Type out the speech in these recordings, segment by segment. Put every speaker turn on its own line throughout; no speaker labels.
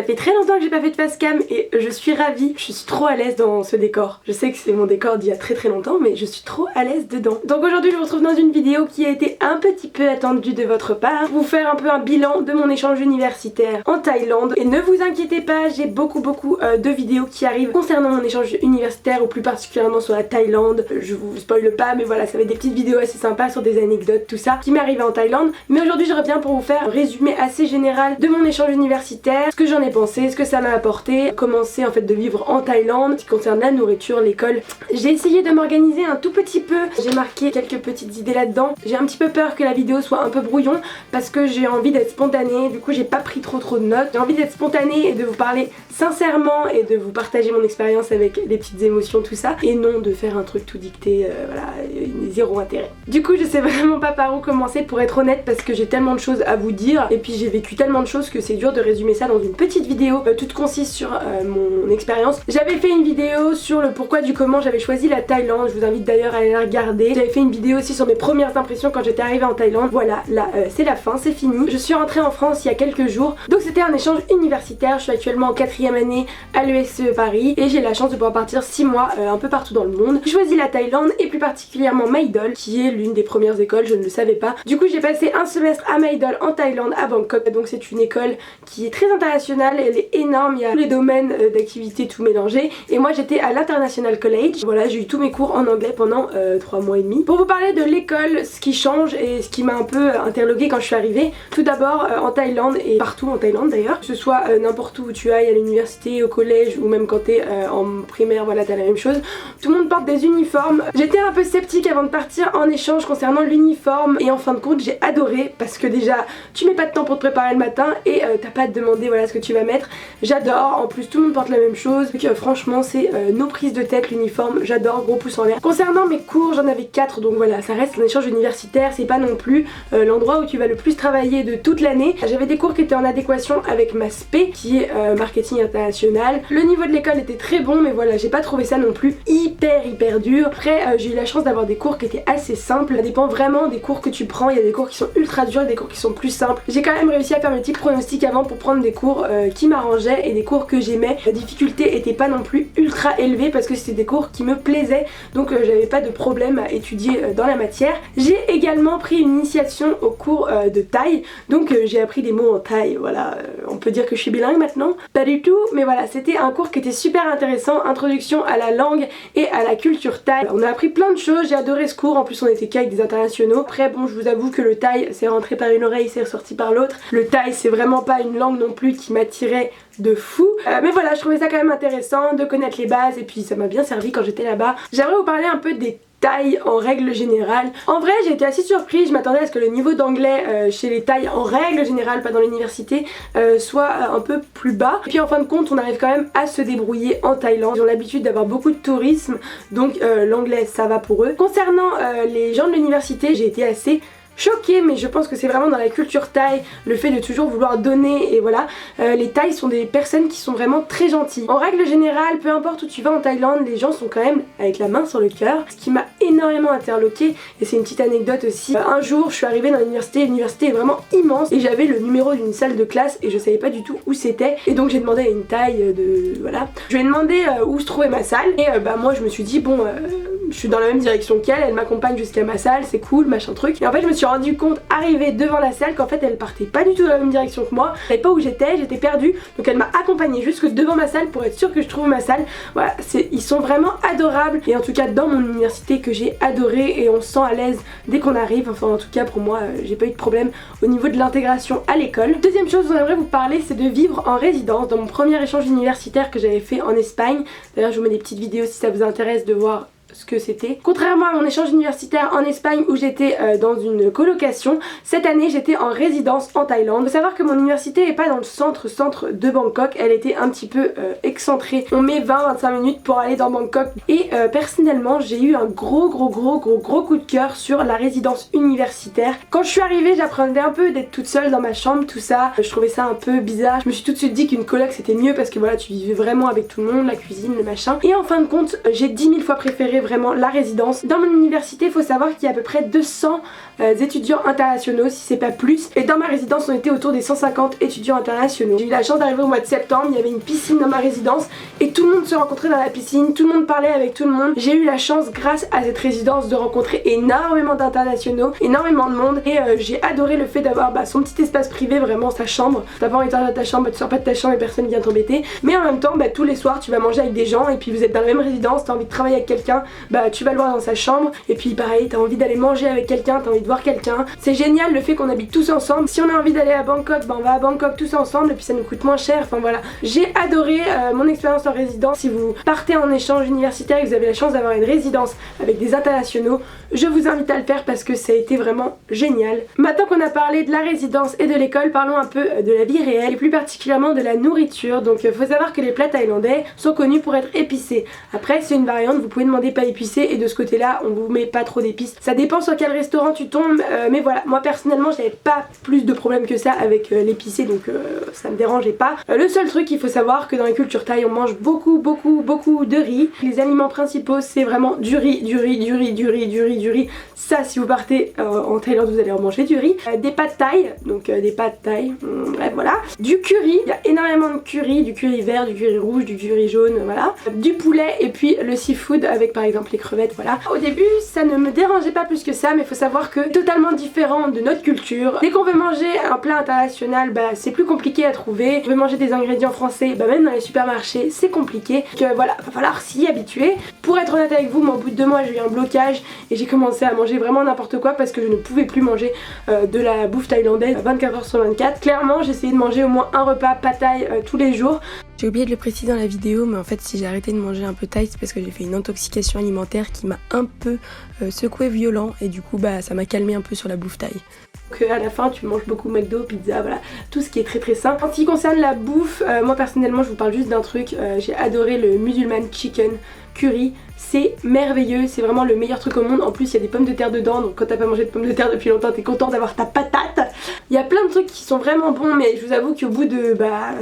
Ça fait très longtemps que j'ai pas fait de face cam et je suis ravie, je suis trop à l'aise dans ce décor. Je sais que c'est mon décor d'il y a très longtemps mais je suis trop à l'aise dedans. Donc aujourd'hui je vous retrouve dans une vidéo qui a été un petit peu attendue de votre part, pour vous faire un peu un bilan de mon échange universitaire en Thaïlande. Et ne vous inquiétez pas, j'ai beaucoup de vidéos qui arrivent concernant mon échange universitaire ou plus particulièrement sur la Thaïlande. Je vous spoile pas mais voilà, ça va être des petites vidéos assez sympas sur des anecdotes, tout ça qui m'est arrivé en Thaïlande. Mais aujourd'hui je reviens pour vous faire un résumé assez général de mon échange universitaire, ce que j'en ai pensé, ce que ça m'a apporté, comment c'est en fait de vivre en Thaïlande, qui concerne la nourriture, l'école. J'ai essayé de m'organiser un tout petit peu, j'ai marqué quelques petites idées là-dedans. J'ai un petit peu peur que la vidéo soit un peu brouillon parce que j'ai envie d'être spontanée, du coup j'ai pas pris trop de notes. J'ai envie d'être spontanée et de vous parler sincèrement et de vous partager mon expérience avec des petites émotions, tout ça, et non de faire un truc tout dicté, voilà, zéro intérêt. Du coup je sais vraiment pas par où commencer pour être honnête parce que j'ai tellement de choses à vous dire et puis j'ai vécu tellement de choses que c'est dur de résumer ça dans une petite vidéo toute concise sur mon expérience. J'avais fait une vidéo sur le pourquoi du comment j'avais choisi la Thaïlande, je vous invite d'ailleurs à aller la regarder. J'avais fait une vidéo aussi sur mes premières impressions quand j'étais arrivée en Thaïlande. Voilà, là c'est la fin, c'est fini. Je suis rentrée en France il y a quelques jours, donc c'était un échange universitaire. Je suis actuellement en 4e année à l'ESCE Paris et j'ai la chance de pouvoir partir 6 mois un peu partout dans le monde. J'ai choisi la Thaïlande et plus particulièrement Mae Dol, qui est l'une des premières écoles, je ne le savais pas. Du coup j'ai passé un semestre à Mae Dol en Thaïlande, à Bangkok. Donc c'est une école qui est très internationale, elle est énorme, il y a tous les domaines d'activité tout mélangé. Et moi j'étais à l'International College. Voilà, j'ai eu tous mes cours en anglais pendant 3 mois et demi. Pour vous parler de l'école, ce qui change et ce qui m'a un peu interloquée quand je suis arrivée. Tout d'abord en Thaïlande et partout en Thaïlande d'ailleurs, que ce soit n'importe où tu ailles, à l'université, au collège ou même quand t'es en primaire, voilà t'as la même chose. Tout le monde porte des uniformes. J'étais un peu sceptique avant de partir en échange concernant l'uniforme et en fin de compte j'ai adoré parce que déjà tu mets pas de temps pour te préparer le matin et t'as pas à te demander voilà ce que tu vas mettre. J'adore, en plus tout le monde porte la même chose, donc franchement c'est nos prises de tête l'uniforme, j'adore, gros pouce en l'air. Concernant mes cours, j'en avais 4, donc voilà, ça reste un échange universitaire, c'est pas non plus l'endroit où tu vas le plus travailler de toute l'année. J'avais des cours qui étaient en adéquation avec ma spé qui est marketing international. Le niveau de l'école était très bon mais voilà, j'ai pas trouvé ça non plus hyper dur. Après j'ai eu la chance d'avoir des cours qui étaient assez simples, ça dépend vraiment des cours que tu prends, il y a des cours qui sont ultra durs et des cours qui sont plus simples. J'ai quand même réussi à faire mes petits pronostics avant pour prendre des cours qui m'arrangeaient et des cours que j'aimais. La difficulté était pas non plus ultra élevée parce que c'était des cours qui me plaisaient, donc j'avais pas de problème à étudier dans la matière. J'ai également pris une initiation au cours de thaï, donc j'ai appris des mots en thaï, voilà, on peut dire que je suis bilingue maintenant, pas du tout, mais voilà, c'était un cours qui était super intéressant, introduction à la langue et à la culture thaï. On a appris plein de choses, j'ai adoré ce cours, en plus on était qu'avec des internationaux. Après bon, je vous avoue que le thaï c'est rentré par une oreille, c'est ressorti par l'autre. Le thaï c'est vraiment pas une langue non plus qui m'attirait de fou, mais voilà, je trouvais ça quand même intéressant de connaître les bases et puis ça m'a bien servi quand j'étais là-bas. J'aimerais vous parler un peu des Thaï en règle générale. En vrai j'ai été assez surprise, je m'attendais à ce que le niveau d'anglais chez les Thaïs en règle générale, pas dans l'université, soit un peu plus bas. Et puis en fin de compte on arrive quand même à se débrouiller en Thaïlande. Ils ont l'habitude d'avoir beaucoup de tourisme, donc l'anglais ça va pour eux. Concernant les gens de l'université, j'ai été assez choquée, mais je pense que c'est vraiment dans la culture thaï, le fait de toujours vouloir donner et voilà. Les Thaïs sont des personnes qui sont vraiment très gentilles. En règle générale, peu importe où tu vas en Thaïlande, les gens sont quand même avec la main sur le cœur, ce qui m'a énormément interloquée. Et c'est une petite anecdote aussi. Un jour, je suis arrivée dans l'université est vraiment immense et j'avais le numéro d'une salle de classe et je savais pas du tout où c'était. Et donc j'ai demandé à une Thaï de voilà. Je lui ai demandé où se trouvait ma salle et bah moi je me suis dit bon je suis dans la même direction qu'elle, elle m'accompagne jusqu'à ma salle, c'est cool, machin truc. Et en fait je me suis rendu compte arrivée devant la salle qu'en fait elle partait pas du tout dans la même direction que moi. Je savais pas où j'étais perdue, donc elle m'a accompagnée jusque devant ma salle pour être sûre que je trouve ma salle. Voilà, ils sont vraiment adorables et en tout cas dans mon université que j'ai adoré et on se sent à l'aise dès qu'on arrive. Enfin en tout cas pour moi j'ai pas eu de problème au niveau de l'intégration à l'école. Deuxième chose dont j'aimerais vous parler, c'est de vivre en résidence. Dans mon premier échange universitaire que j'avais fait en Espagne, d'ailleurs je vous mets des petites vidéos si ça vous intéresse de voir ce que c'était. Contrairement à mon échange universitaire en Espagne où j'étais dans une colocation, cette année j'étais en résidence en Thaïlande. Faut savoir que mon université est pas dans le centre de Bangkok, elle était un petit peu excentrée. On met 20-25 minutes pour aller dans Bangkok et personnellement j'ai eu un gros coup de cœur sur la résidence universitaire. Quand je suis arrivée j'apprenais un peu d'être toute seule dans ma chambre, tout ça, je trouvais ça un peu bizarre. Je me suis tout de suite dit qu'une coloc c'était mieux parce que voilà tu vivais vraiment avec tout le monde, la cuisine, le machin. Et en fin de compte j'ai 10 000 fois préféré vraiment la résidence. Dans mon université, il faut savoir qu'il y a à peu près 200 étudiants internationaux, si c'est pas plus. Et dans ma résidence, on était autour des 150 étudiants internationaux. J'ai eu la chance d'arriver au mois de septembre, il y avait une piscine dans ma résidence et tout le monde se rencontrait dans la piscine, tout le monde parlait avec tout le monde. J'ai eu la chance, grâce à cette résidence, de rencontrer énormément d'internationaux, énormément de monde, et j'ai adoré le fait d'avoir son petit espace privé, vraiment sa chambre. T'as pas envie de sortir de ta chambre, tu sors pas de ta chambre et personne vient t'embêter. Mais en même temps, tous les soirs tu vas manger avec des gens et puis vous êtes dans la même résidence, t'as envie de travailler avec quelqu'un, tu vas le voir dans sa chambre. Et puis pareil, t'as envie d'aller manger avec quelqu'un, t'as envie de voir quelqu'un. C'est génial le fait qu'on habite tous ensemble. Si on a envie d'aller à Bangkok, on va à Bangkok tous ensemble et puis ça nous coûte moins cher. Enfin voilà, j'ai adoré mon expérience en résidence. Si vous partez en échange universitaire et que vous avez la chance d'avoir une résidence avec des internationaux, je vous invite à le faire parce que ça a été vraiment génial. Maintenant qu'on a parlé de la résidence et de l'école, parlons un peu de la vie réelle et plus particulièrement de la nourriture. Donc faut savoir que les plats thaïlandais sont connus pour être épicés. Après c'est une variante, vous pouvez demander pas épicé et de ce côté là on vous met pas trop d'épices. Ça dépend sur quel restaurant tu tombes, mais voilà, moi personnellement j'avais pas plus de problème que ça avec l'épicé, donc ça me dérangeait pas. Le seul truc qu'il faut savoir que dans la culture thaï on mange beaucoup de riz. Les aliments principaux c'est vraiment du riz. Ça, si vous partez en Thaïlande vous allez en manger du riz. Des pâtes thaï, donc des pâtes thaï, bref voilà. Du curry, il y a énormément de curry, du curry vert, du curry rouge, du curry jaune, voilà. Du poulet et puis le seafood avec par exemple les crevettes, voilà. Au début ça ne me dérangeait pas plus que ça, mais il faut savoir que totalement différent de notre culture. Dès qu'on veut manger un plat international, c'est plus compliqué à trouver. On veut manger des ingrédients français, même dans les supermarchés c'est compliqué. Donc voilà, va falloir s'y habituer. Pour être honnête avec vous, moi au bout de 2 mois j'ai eu un blocage et j'ai commencé à manger vraiment n'importe quoi parce que je ne pouvais plus manger de la bouffe thaïlandaise 24 h sur 24. Clairement j'essayais de manger au moins un repas pad thaï tous les jours. J'ai oublié de le préciser dans la vidéo, mais en fait si j'ai arrêté de manger un peu thaï c'est parce que j'ai fait une intoxication alimentaire qui m'a un peu secoué violent et du coup ça m'a calmé un peu sur la bouffe thaï. Donc à la fin tu manges beaucoup McDo, pizza, voilà, tout ce qui est très sain. En ce qui concerne la bouffe, moi personnellement je vous parle juste d'un truc, j'ai adoré le musulman chicken curry. C'est merveilleux, c'est vraiment le meilleur truc au monde. En plus il y a des pommes de terre dedans, donc quand t'as pas mangé de pommes de terre depuis longtemps t'es content d'avoir ta patate. Il y a plein de trucs qui sont vraiment bons, mais je vous avoue qu'au bout de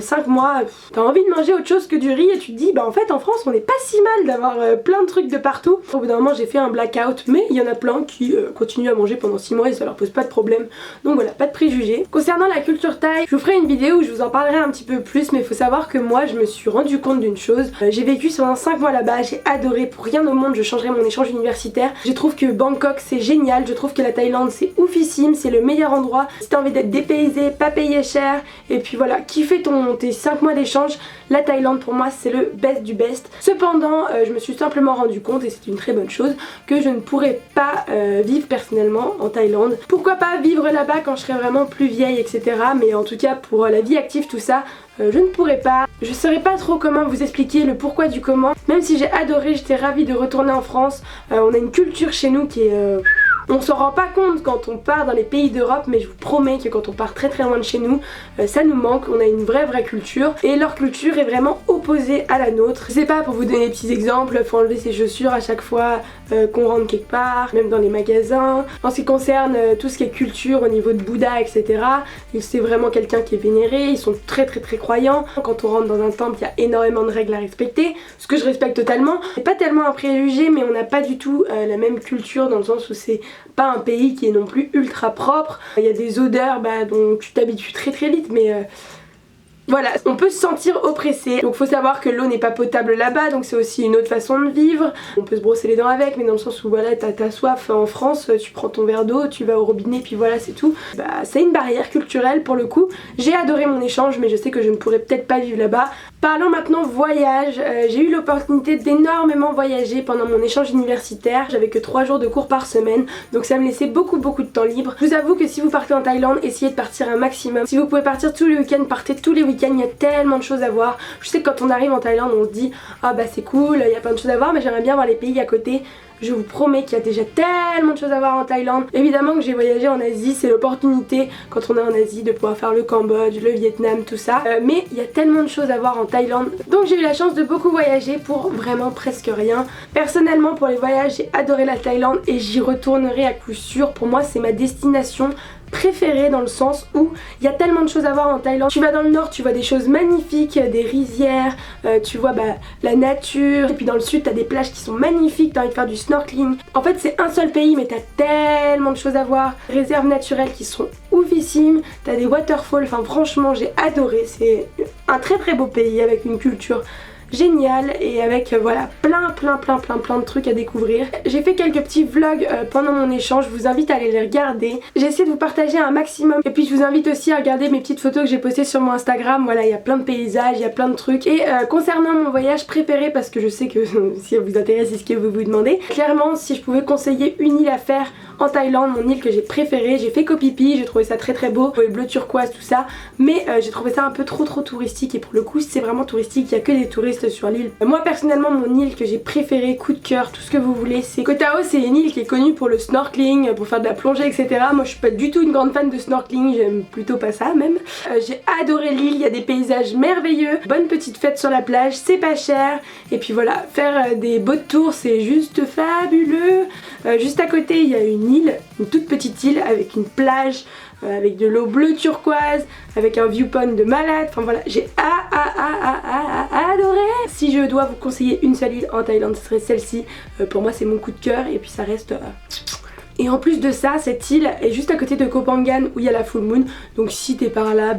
5 mois t'as envie de manger autre chose que du riz et tu te dis en fait en France on est pas si mal d'avoir plein de trucs de partout. Au bout d'un moment j'ai fait un blackout, mais il y en a plein qui continuent à manger pendant 6 mois et ça leur pose pas de problème. Donc voilà, pas de préjugés. Concernant la culture thaï, je vous ferai une vidéo où je vous en parlerai un petit peu plus, mais il faut savoir que moi je me suis rendu compte d'une chose. J'ai vécu pendant 5 mois là-bas, j'ai adoré, pour rien au monde je changerais mon échange universitaire. Je trouve que Bangkok c'est génial, je trouve que la Thaïlande c'est oufissime, c'est le meilleur endroit si t'as envie d'être dépaysé, pas payer cher et puis voilà, kiffer tes 5 mois d'échange. La Thaïlande pour moi c'est le best du best. Cependant je me suis simplement rendu compte, et c'est une très bonne chose, que je ne pourrais pas vivre personnellement en Thaïlande. Pourquoi pas vivre là-bas quand je serai vraiment plus vieille, etc. Mais en tout cas pour la vie active, tout ça, je ne pourrais pas. Je saurais pas trop comment vous expliquer le pourquoi du comment. Même si j'ai adoré, j'étais ravie de retourner en France. On a une culture chez nous qui est... On s'en rend pas compte quand on part dans les pays d'Europe, mais je vous promets que quand on part très loin de chez nous, ça nous manque. On a une vraie culture et leur culture est vraiment opposée à la nôtre. Je sais pas, pour vous donner des petits exemples, faut enlever ses chaussures à chaque fois qu'on rentre quelque part, même dans les magasins. En ce qui concerne tout ce qui est culture au niveau de Bouddha, etc., c'est vraiment quelqu'un qui est vénéré, ils sont très croyants. Quand on rentre dans un temple, il y a énormément de règles à respecter, ce que je respecte totalement. C'est pas tellement un préjugé, mais on n'a pas du tout la même culture dans le sens où c'est pas un pays qui est non plus ultra propre. Il y a des odeurs dont tu t'habitues très vite, mais voilà, on peut se sentir oppressé. Donc faut savoir que l'eau n'est pas potable là-bas, donc c'est aussi une autre façon de vivre. On peut se brosser les dents avec, mais dans le sens où voilà, t'as soif en France, tu prends ton verre d'eau, tu vas au robinet, puis voilà, c'est tout. C'est une barrière culturelle pour le coup. J'ai adoré mon échange, mais je sais que je ne pourrais peut-être pas vivre là-bas. Parlons maintenant voyage. J'ai eu l'opportunité d'énormément voyager pendant mon échange universitaire. J'avais que 3 jours de cours par semaine, donc ça me laissait beaucoup de temps libre. Je vous avoue que si vous partez en Thaïlande, essayez de partir un maximum. Si vous pouvez partir tous les week-ends, partez tous les week-ends. Il y a tellement de choses à voir. Je sais que quand on arrive en Thaïlande, on se dit ah c'est cool, il y a plein de choses à voir, mais j'aimerais bien voir les pays à côté. Je vous promets qu'il y a déjà tellement de choses à voir en Thaïlande. Évidemment que j'ai voyagé en Asie, c'est l'opportunité quand on est en Asie de pouvoir faire le Cambodge, le Vietnam, tout ça. Mais il y a tellement de choses à voir en Thaïlande. Donc j'ai eu la chance de beaucoup voyager pour vraiment presque rien. Personnellement pour les voyages, j'ai adoré la Thaïlande et j'y retournerai à coup sûr. Pour moi c'est ma destination préféré dans le sens où il y a tellement de choses à voir en Thaïlande. Tu vas dans le nord, tu vois des choses magnifiques, des rizières, tu vois la nature, et puis dans le sud t'as des plages qui sont magnifiques, t'as envie de faire du snorkeling. En fait c'est un seul pays mais t'as tellement de choses à voir, réserves naturelles qui sont oufissimes, t'as des waterfalls, enfin franchement j'ai adoré, c'est un très très beau pays avec une culture génial et avec voilà plein de trucs à découvrir. J'ai fait quelques petits vlogs pendant mon échange, je vous invite à aller les regarder. J'ai essayé de vous partager un maximum et puis je vous invite aussi à regarder mes petites photos que j'ai postées sur mon Instagram. Voilà, il y a plein de paysages, il y a plein de trucs. Et concernant mon voyage préféré, parce que je sais que si ça vous intéresse, c'est ce que vous vous demandez, clairement si je pouvais conseiller une île à faire en Thaïlande, mon île que j'ai préférée, j'ai fait Koh Phi Phi, j'ai trouvé ça très très beau, les bleus turquoise tout ça, mais j'ai trouvé ça un peu trop touristique et pour le coup c'est vraiment touristique, il y a que des touristes sur l'île. Moi personnellement mon île que j'ai préférée, coup de cœur, tout ce que vous voulez, c'est Koh Tao. C'est une île qui est connue pour le snorkeling, pour faire de la plongée etc. Moi je suis pas du tout une grande fan de snorkeling, j'aime plutôt pas ça même. J'ai adoré l'île, il y a des paysages merveilleux, bonne petite fête sur la plage, c'est pas cher et puis voilà, faire des boat tours c'est juste fabuleux. Juste à côté il y a une île, une toute petite île avec une plage, avec de l'eau bleue turquoise, avec un viewpoint de malade, enfin voilà, j'ai adoré. Si je dois vous conseiller une seule île en Thaïlande, ce serait celle-ci. Pour moi c'est mon coup de cœur et puis ça reste... Et en plus de ça, cette île est juste à côté de Koh Phangan où il y a la full moon. Donc si t'es par là,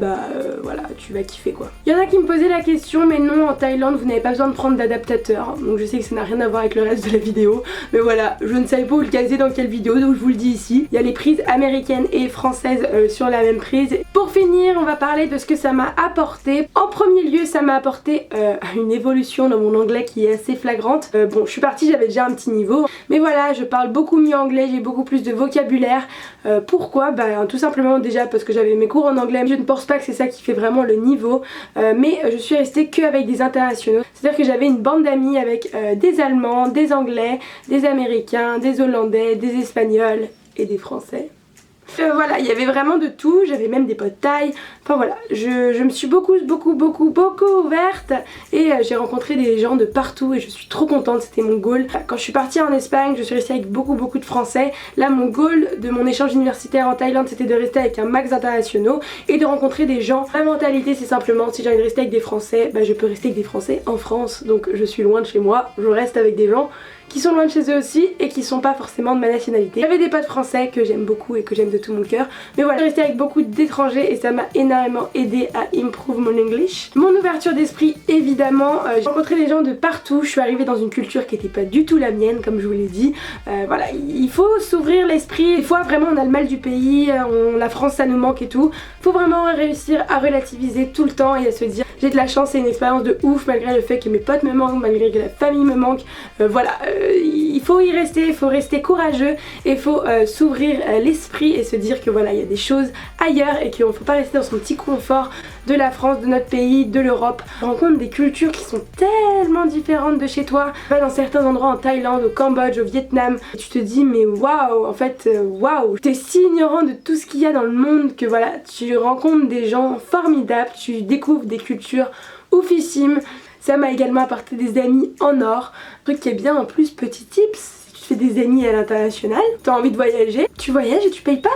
voilà, tu vas kiffer quoi. Il y en a qui me posaient la question, mais non, en Thaïlande vous n'avez pas besoin de prendre d'adaptateur. Donc je sais que ça n'a rien à voir avec le reste de la vidéo. Mais voilà, je ne savais pas où le caser dans quelle vidéo, donc je vous le dis ici. Il y a les prises américaines et françaises sur la même prise. Pour finir, on va parler de ce que ça m'a apporté. En premier lieu, ça m'a apporté une évolution dans mon anglais qui est assez flagrante. Bon, je suis partie, j'avais déjà un petit niveau. Mais voilà, je parle beaucoup mieux anglais, j'ai beaucoup plus de vocabulaire. Pourquoi? Tout simplement déjà parce que j'avais mes cours en anglais. Je ne pense pas que c'est ça qui fait vraiment le niveau, mais je suis restée qu'avec des internationaux. C'est-à-dire que j'avais une bande d'amis avec des Allemands, des Anglais, des Américains, des Hollandais, des Espagnols et des Français. Voilà, il y avait vraiment de tout, j'avais même des potes thaï, enfin voilà, je me suis beaucoup ouverte et j'ai rencontré des gens de partout et je suis trop contente, c'était mon goal. Quand je suis partie en Espagne, je suis restée avec beaucoup de Français. Là mon goal de mon échange universitaire en Thaïlande c'était de rester avec un max d'internationaux et de rencontrer des gens. Ma mentalité c'est simplement si j'ai envie de rester avec des Français, je peux rester avec des Français en France, donc je suis loin de chez moi, je reste avec des gens qui sont loin de chez eux aussi et qui sont pas forcément de ma nationalité. J'avais des potes français que j'aime beaucoup et que j'aime de tout mon cœur, mais voilà, je suis restée avec beaucoup d'étrangers et ça m'a énormément aidé à improve mon English. Mon ouverture d'esprit évidemment, j'ai rencontré des gens de partout, je suis arrivée dans une culture qui était pas du tout la mienne comme je vous l'ai dit. Voilà, il faut s'ouvrir l'esprit, des fois vraiment on a le mal du pays, la France ça nous manque et tout. Faut vraiment réussir à relativiser tout le temps et à se dire j'ai de la chance, c'est une expérience de ouf malgré le fait que mes potes me manquent, malgré que la famille me manque, voilà. Il faut y rester, il faut rester courageux et il faut s'ouvrir l'esprit et se dire que voilà il y a des choses ailleurs et qu'il ne faut pas rester dans son petit confort de la France, de notre pays, de l'Europe. On rencontre des cultures qui sont tellement différentes de chez toi. Tu vas dans certains endroits en Thaïlande, au Cambodge, au Vietnam et tu te dis mais waouh, en fait waouh, t'es si ignorant de tout ce qu'il y a dans le monde que voilà, tu rencontres des gens formidables, tu découvres des cultures oufissimes. Ça m'a également apporté des amis en or. Truc qui est bien en plus, petit tips, si tu fais des amis à l'international, t'as envie de voyager, tu voyages et tu payes pas.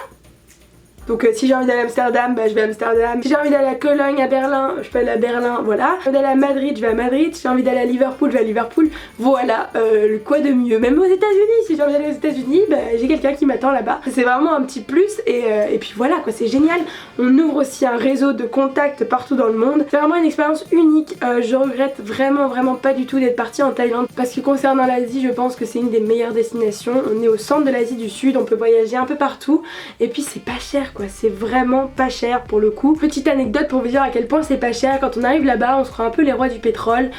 Donc si j'ai envie d'aller à Amsterdam, je vais à Amsterdam. Si j'ai envie d'aller à Cologne, à Berlin, je peux aller à Berlin, voilà. Si j'ai envie d'aller à Madrid, je vais à Madrid. Si j'ai envie d'aller à Liverpool, je vais à Liverpool. Voilà, quoi de mieux. Même aux États-Unis, si j'ai envie d'aller aux États-Unis, j'ai quelqu'un qui m'attend là-bas. C'est vraiment un petit plus et puis voilà quoi, c'est génial. On ouvre aussi un réseau de contacts partout dans le monde. C'est vraiment une expérience unique. Je regrette vraiment pas du tout d'être partie en Thaïlande parce que concernant l'Asie, je pense que c'est une des meilleures destinations. On est au centre de l'Asie du Sud, on peut voyager un peu partout et puis c'est pas cher quoi, c'est vraiment pas cher pour le coup. Petite anecdote pour vous dire à quel point c'est pas cher. Quand on arrive là-bas on se croit un peu les rois du pétrole,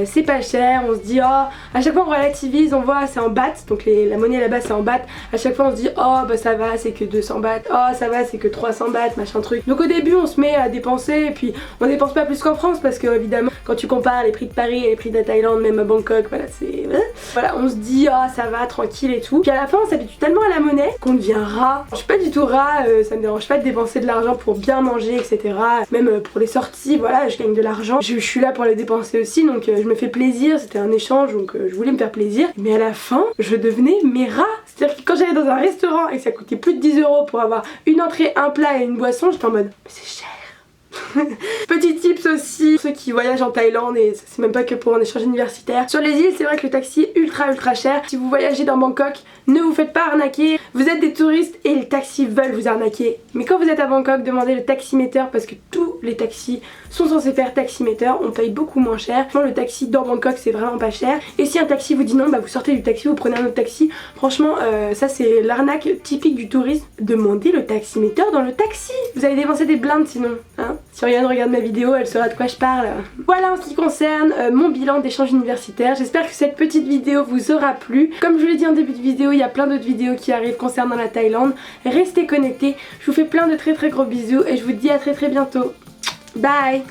c'est pas cher, on se dit oh, à chaque fois on relativise, on voit c'est en bahts, donc la monnaie là-bas c'est en bahts, à chaque fois on se dit oh ça va c'est que 200 bahts, oh ça va c'est que 300 bahts, machin truc. Donc au début on se met à dépenser et puis on dépense pas plus qu'en France parce que évidemment quand tu compares les prix de Paris et les prix de la Thaïlande, même à Bangkok, voilà c'est... Voilà, on se dit oh ça va tranquille et tout. Puis à la fin on s'habitue tellement à la monnaie qu'on devient rat. Je suis pas du tout rat, ça me dérange pas de dépenser de l'argent pour bien manger, etc. Même pour les sorties, voilà, je gagne de l'argent. Je suis là pour les dépenser aussi, donc je me fais plaisir, c'était un échange, donc je voulais me faire plaisir. Mais à la fin, je devenais mes rats. C'est-à-dire que quand j'allais dans un restaurant et que ça coûtait plus de 10 € pour avoir une entrée, un plat et une boisson, j'étais en mode, mais c'est cher. Petit tips aussi, ceux qui voyagent en Thaïlande, et c'est même pas que pour un échange universitaire. Sur les îles, c'est vrai que le taxi est ultra cher. Si vous voyagez dans Bangkok, ne vous faites pas arnaquer. Vous êtes des touristes et les taxis veulent vous arnaquer. Mais quand vous êtes à Bangkok, demandez le taximéteur parce que tous les taxis sont censés faire taximéteur. On paye beaucoup moins cher. Franchement, le taxi dans Bangkok, c'est vraiment pas cher. Et si un taxi vous dit non, bah vous sortez du taxi, vous prenez un autre taxi. Franchement, ça c'est l'arnaque typique du tourisme. Demandez le taximéteur dans le taxi. Vous allez dépenser des blindes sinon, hein. Si Oriane regarde ma vidéo, elle saura de quoi je parle. Voilà en ce qui concerne mon bilan d'échange universitaire. J'espère que cette petite vidéo vous aura plu. Comme je vous l'ai dit en début de vidéo, il y a plein d'autres vidéos qui arrivent concernant la Thaïlande. Restez connectés. Je vous fais plein de très gros bisous et je vous dis à très bientôt. Bye!